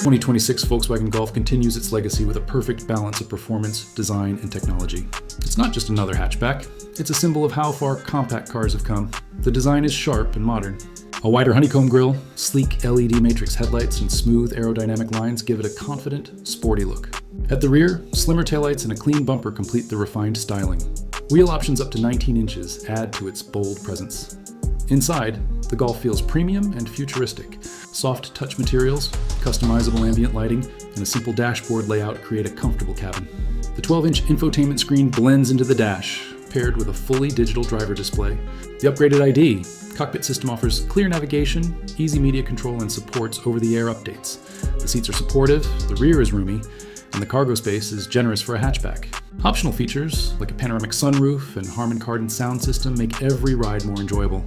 2026 Volkswagen Golf continues its legacy with a perfect balance of performance, design, and technology. It's not just another hatchback, it's a symbol of how far compact cars have come. The design is sharp and modern. A wider honeycomb grille, sleek LED matrix headlights, and smooth aerodynamic lines give it a confident, sporty look. At the rear, slimmer taillights and a clean bumper complete the refined styling. Wheel options up to 19 inches add to its bold presence. Inside, the Golf feels premium and futuristic. Soft touch materials, customizable ambient lighting, and a simple dashboard layout create a comfortable cabin. The 12-inch infotainment screen blends into the dash, paired with a fully digital driver display. The upgraded ID cockpit system offers clear navigation, easy media control, and supports over-the-air updates. The seats are supportive, the rear is roomy, and the cargo space is generous for a hatchback. Optional features, like a panoramic sunroof and Harman Kardon sound system, make every ride more enjoyable.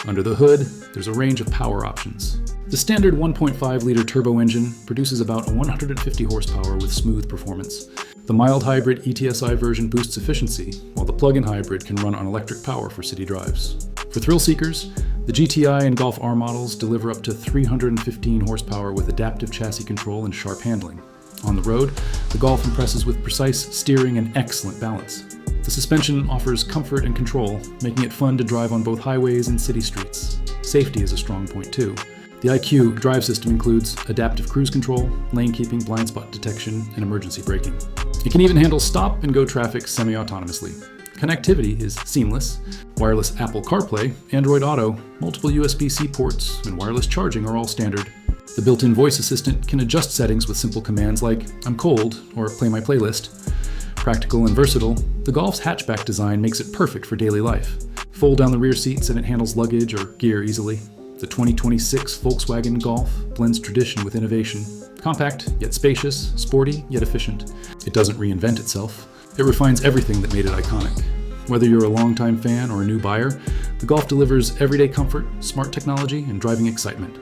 Under the hood, there's a range of power options. The standard 1.5-liter turbo engine produces about 150 horsepower with smooth performance. The mild hybrid ETSI version boosts efficiency, while the plug-in hybrid can run on electric power for city drives. For thrill seekers, the GTI and Golf R models deliver up to 315 horsepower with adaptive chassis control and sharp handling. On the road, the Golf impresses with precise steering and excellent balance. The suspension offers comfort and control, making it fun to drive on both highways and city streets. Safety is a strong point too. The IQ drive system includes adaptive cruise control, lane keeping, blind spot detection, and emergency braking. It can even handle stop and go traffic semi-autonomously. Connectivity is seamless. Wireless Apple CarPlay, Android Auto, multiple USB-C ports, and wireless charging are all standard. The built-in voice assistant can adjust settings with simple commands like "I'm cold" or "Play my playlist." Practical and versatile, the Golf's hatchback design makes it perfect for daily life. Fold down the rear seats and it handles luggage or gear easily. The 2026 Volkswagen Golf blends tradition with innovation. Compact, yet spacious, sporty, yet efficient. It doesn't reinvent itself. It refines everything that made it iconic. Whether you're a longtime fan or a new buyer, the Golf delivers everyday comfort, smart technology, and driving excitement.